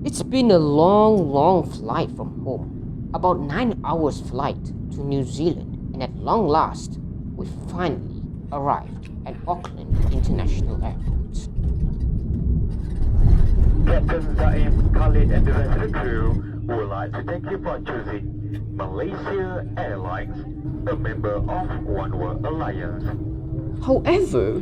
It's been a long flight from home. About 9 hours flight to New Zealand, and at long last, we finally arrived at Auckland International Airport. Captain Zaim, Khalid and the rest of the crew would like to thank you for choosing Malaysia Airlines, a member of One World Alliance. However,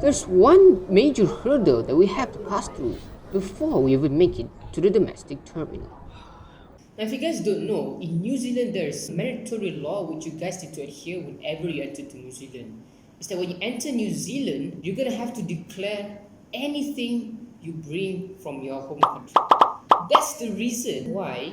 there's one major hurdle that we have to pass through before we even make it to the domestic terminal. Now, if you guys don't know, in New Zealand there's a mandatory law which you guys need to adhere whenever you enter to New Zealand. Is that when you enter New Zealand, you're gonna have to declare anything you bring from your home country. That's the reason why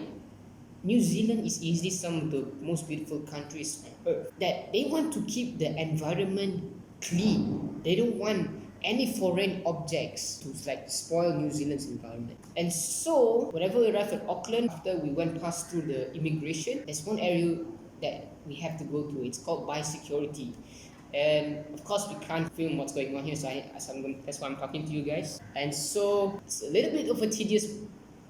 New Zealand is easily some of the most beautiful countries on earth. That they want to keep the environment clean. They don't want any foreign objects to spoil New Zealand's environment. And so, whenever we arrived at Auckland, after we went past through the immigration, there's one area that we have to go through. It's called biosecurity. And of course, we can't film what's going on here, so that's why I'm talking to you guys. And so, it's a little bit of a tedious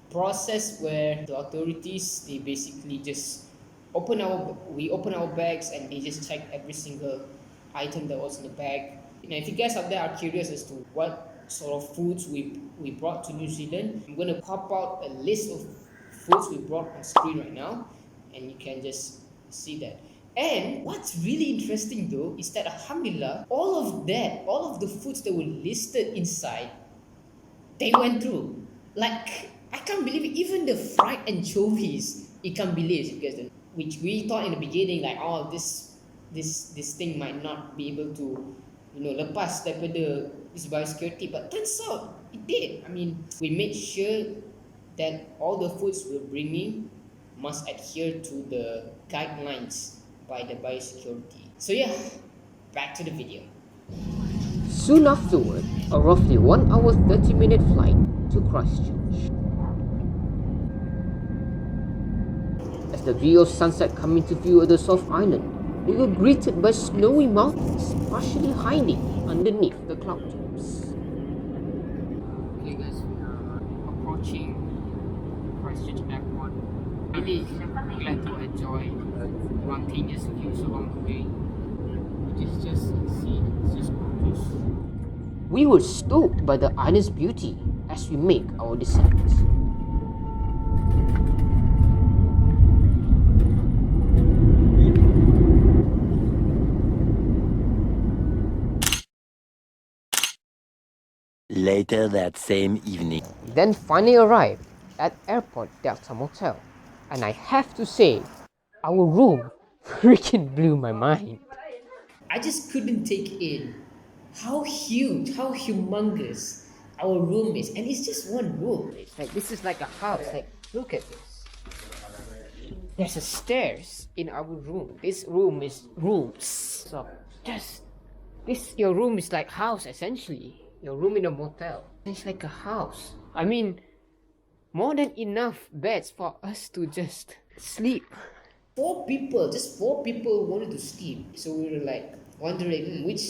process where the authorities, they basically just we open our bags and they just check every single item that was in the bag. Now, if you guys out there are curious as to what sort of foods we brought to New Zealand, I'm going to pop out a list of foods we brought on screen right now, and you can just see that. And what's really interesting though is that alhamdulillah, all of the foods that were listed inside, they went through. Like, I can't believe it. Even the fried anchovies, ikan bilis, you guys don't, which we thought in the beginning, like, oh, this thing might not be able to, lepas daripada this biosecurity, but turns out it did. I mean, we made sure that all the foods we're bringing must adhere to the guidelines by the biosecurity. So yeah, back to the video. Soon afterward, a roughly 1 hour 30-minute flight to Christchurch. As the view of sunset come into view at the South Island, we were greeted by snowy mountains partially hiding underneath the cloud tops. Okay guys, we are approaching Christchurch Airport. Really glad to enjoy spontaneous views along the way. Just see, it's just gorgeous. We were stoked by the island's beauty as we make our descent. Later that same evening. We then finally arrived at Airport Delta Motel, and I have to say, our room freaking blew my mind. I just couldn't take in how huge, how humongous our room is. And it's just one room. It's like, this is like a house. Like, look at this. There's a stairs in our room. This room is rooms. So, your room is like house essentially. Your room in a motel. It's like a house. I mean, more than enough beds for us to just sleep. Just four people wanted to sleep. So we were like wondering which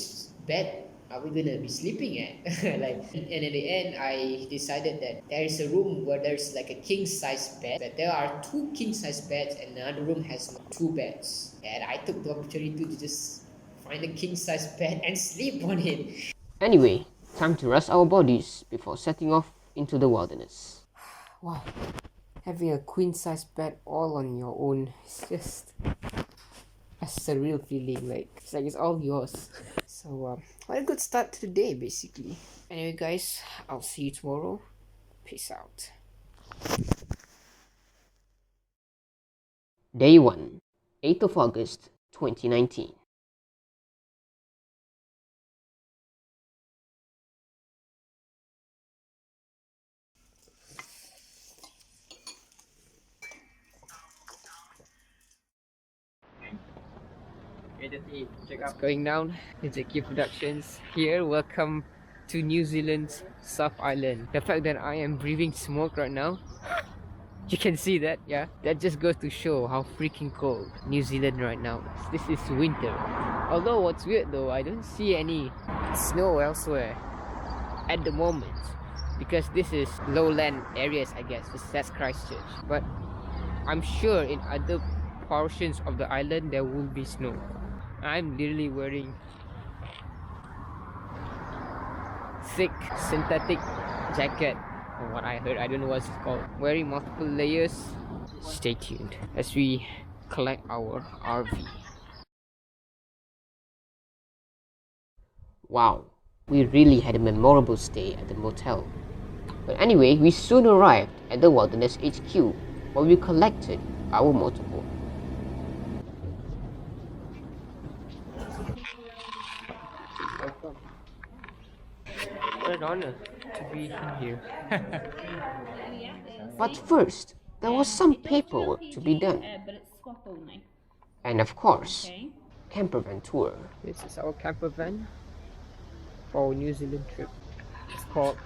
bed are we gonna be sleeping at? And in the end, I decided that there is a room where there's like a king size bed. That there are 2 king size beds, and another room has 2 beds. And I took the opportunity to just find a king size bed and sleep on it. Anyway, time to rest our bodies before setting off into the wilderness. Wow, having a queen size bed all on your own is just a surreal feeling. It's like it's all yours. So what a good start to the day basically. Anyway guys, I'll see you tomorrow. Peace out. Day 1, 8th of August 2019. It's going down. Haziq Productions here. Welcome to New Zealand's South Island. The fact that I am breathing smoke right now, you can see that, yeah? That just goes to show how freaking cold New Zealand right now is. This is winter. Although what's weird though, I don't see any snow elsewhere at the moment. because this is lowland areas, I guess. That's Christchurch. But I'm sure in other portions of the island there will be snow. I'm literally wearing thick synthetic jacket, from what I heard. I don't know what it's called. Wearing multiple layers. Stay tuned as we collect our RV. Wow, we really had a memorable stay at the motel. But anyway, we soon arrived at the Wilderness HQ, where we collected our motorhome. What an honor to be in here. But first, there was some paperwork to be done. But it's swap only. And of course, Okay. campervan tour. This is our campervan for our New Zealand trip. It's called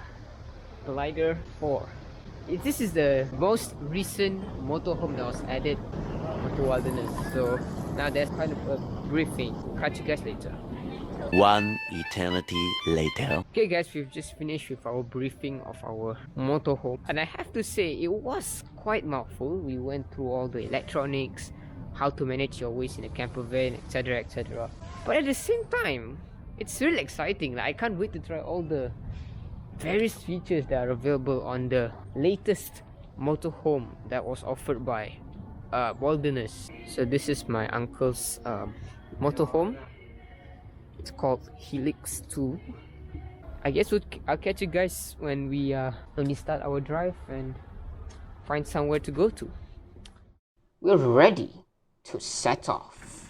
Glider 4. This is the most recent motorhome that was added to Wilderness. So now there's kind of a briefing. Catch you guys later. One eternity later. Okay guys, we've just finished with our briefing of our motorhome, and I have to say it was quite mouthful. We went through all the electronics, how to manage your waste in a camper van, etc, etc. But at the same time, it's really exciting. Like, I can't wait to try all the various features that are available on the latest motorhome that was offered by Wilderness. So this is my uncle's motorhome. It's called Helix 2. I guess I'll catch you guys when we start our drive and find somewhere to go to. We're ready to set off.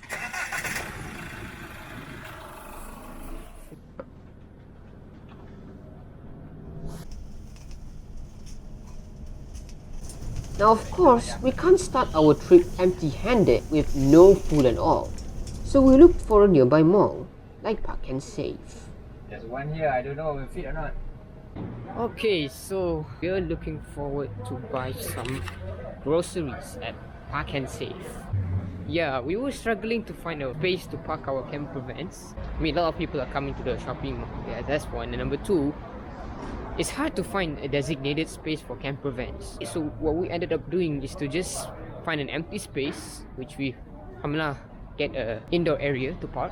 Now of course, we can't start our trip empty-handed with no food at all. So we looked for a nearby mall, like Park and Save. There's one here, I don't know if it fit or not. Okay, so we're looking forward to buy some groceries at Park and Save. Yeah, we were struggling to find a place to park our camper vans. I mean, a lot of people are coming to the shopping mall. Yeah, that's one. And number two, it's hard to find a designated space for camper vans. So what we ended up doing is to just find an empty space, which we, alhamdulillah, get an indoor area to park.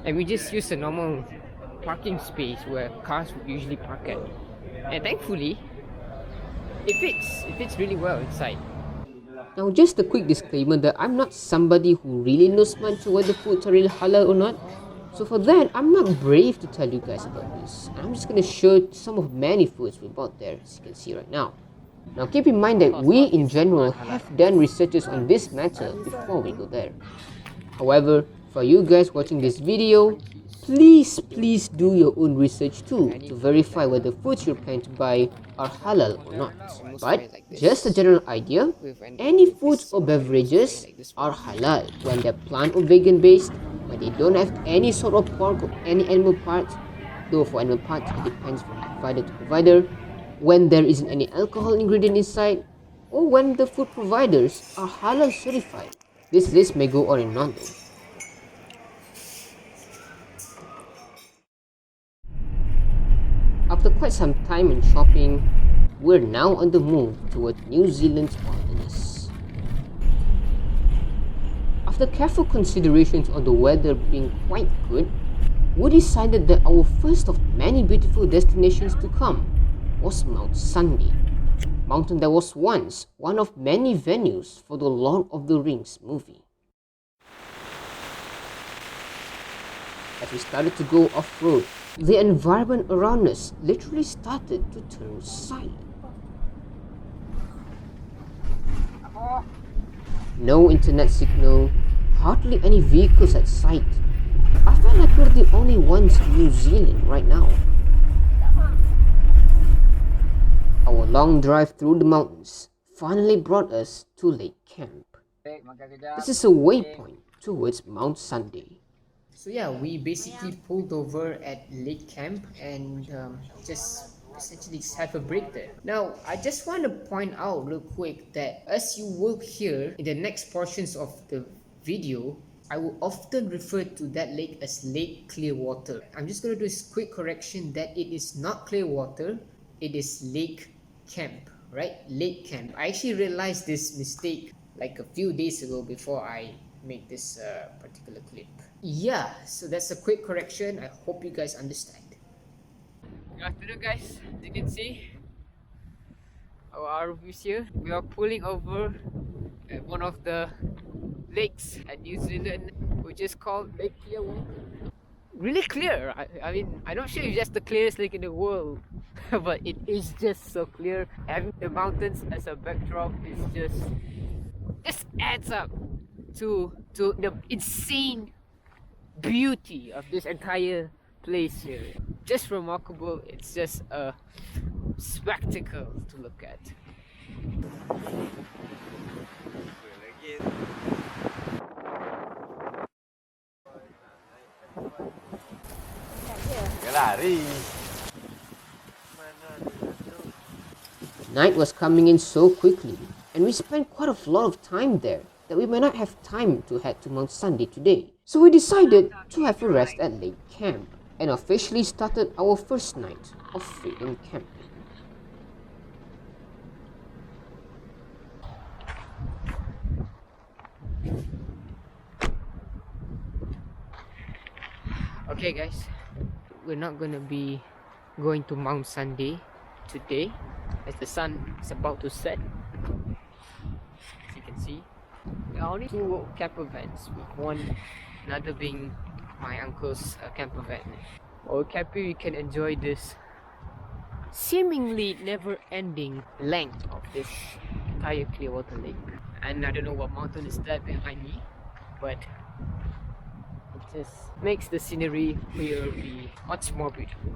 And we just use a normal parking space where cars would usually park at. And thankfully, it fits really well inside. Now just a quick disclaimer that I'm not somebody who really knows much whether foods are really halal or not. So for that, I'm not brave to tell you guys about this. I'm just going to show some of many foods we bought there, as you can see right now. Now keep in mind that we in general have done researches on this matter before we go there. However, for you guys watching this video, please do your own research too to verify whether foods you plan to buy are halal or not. But just a general idea, any foods or beverages are halal when they're plant or vegan based, when they don't have any sort of pork or any animal parts, though for animal parts it depends from provider to provider, when there isn't any alcohol ingredient inside, or when the food providers are halal certified. This list may go on and on though. After quite some time in shopping, we're now on the move towards New Zealand's wilderness. After careful considerations on the weather being quite good, we decided that our first of many beautiful destinations to come was Mount Sunday, mountain that was once one of many venues for the Lord of the Rings movie. As we started to go off-road, the environment around us literally started to turn silent. No internet signal, hardly any vehicles at sight. I felt like we're the only ones in New Zealand right now. Our long drive through the mountains finally brought us to Lake Camp. This is a waypoint towards Mount Sunday. So yeah, we basically pulled over at Lake Camp and just essentially have a break there. Now, I just want to point out real quick that as you will hear in the next portions of the video, I will often refer to that lake as Lake Clearwater. I'm just going to do a quick correction that it is not Clearwater, it is lake camp, right? Lake camp. I actually realized this mistake like a few days ago before I make this particular clip. Yeah, so that's a quick correction. I hope you guys understand. Good afternoon, guys. As you can see, our RV is here. We are pulling over at one of the lakes at New Zealand, which is called Lake Clearwater. Really clear. I mean, I'm not sure if that's the clearest lake in the world, but it is just so clear. Having the mountains as a backdrop is just adds up to the insane beauty of this entire place here. Just remarkable. It's just a spectacle to look at. Night was coming in so quickly, and we spent quite a lot of time there that we may not have time to head to Mount Sunday today. So we decided to have a rest at Lake Camp and officially started our first night of freedom camping. Okay guys, we're not gonna be going to Mount Sunday today as the sun is about to set. As you can see, there are only two camper vans, with another being my uncle's camper van. While camping, we can enjoy this seemingly never-ending length of this entire Clearwater Lake. And I don't know what mountain is that behind me, but it just makes the scenery here be much more beautiful.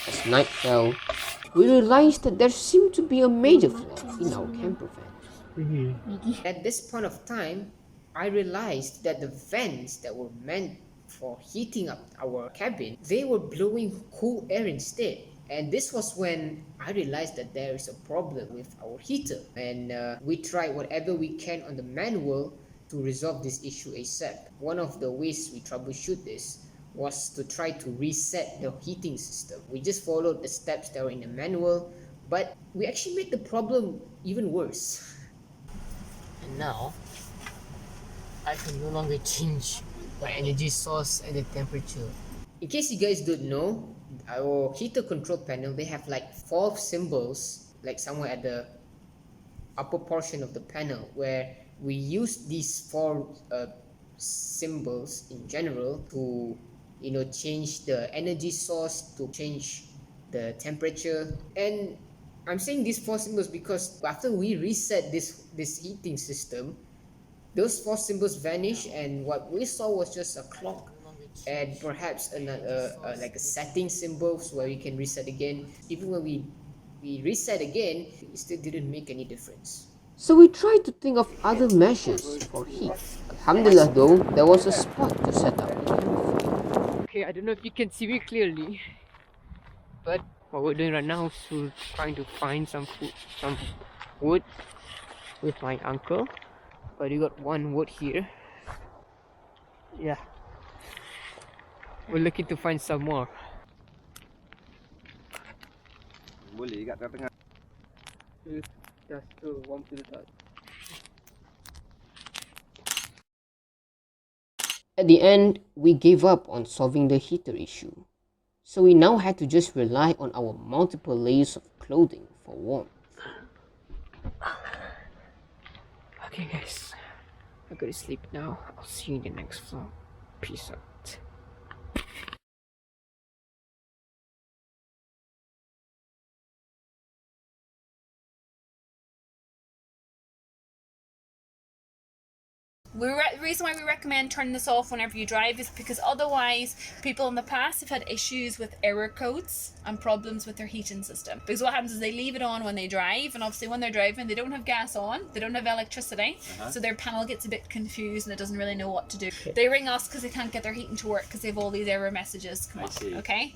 As night fell, we realized that there seemed to be a major flaw in our camper van. At this point of time, I realized that the vents that were meant for heating up our cabin, they were blowing cool air instead. And this was when I realized that there is a problem with our heater. And we tried whatever we can on the manual to resolve this issue ASAP. One of the ways we troubleshoot this was to try to reset the heating system. We just followed the steps that were in the manual, but we actually made the problem even worse. And now, I can no longer change the energy source and the temperature. In case you guys don't know, our heater control panel, they have like 4 symbols, like somewhere at the upper portion of the panel, where we use these 4 symbols in general to, you know, change the energy source, to change the temperature. And I'm saying these 4 symbols because after we reset this heating system, those 4 symbols vanished, and what we saw was just a clock and perhaps another like a setting symbols where we can reset again. Even when we reset again, it still didn't make any difference. So we tried to think of other measures for heat. Alhamdulillah though, there was a spot to set up the camp. Okay, I don't know if you can see me clearly, but what we're doing right now is we're trying to find some wood with my uncle. But we got 1 wood here. Yeah, we're looking to find some more. Boleh kat tengah. Just to warm to the touch. At the end, we gave up on solving the heater issue. So we now had to just rely on our multiple layers of clothing for warmth. Okay guys, I gotta sleep now. I'll see you in the next vlog. Peace out. The reason why we recommend turning this off whenever you drive is because otherwise people in the past have had issues with error codes and problems with their heating system. Because what happens is they leave it on when they drive, and obviously when they're driving they don't have gas on, they don't have electricity, so their panel gets a bit confused and it doesn't really know what to do. They ring us because they can't get their heating to work because they have all these error messages come up. Okay?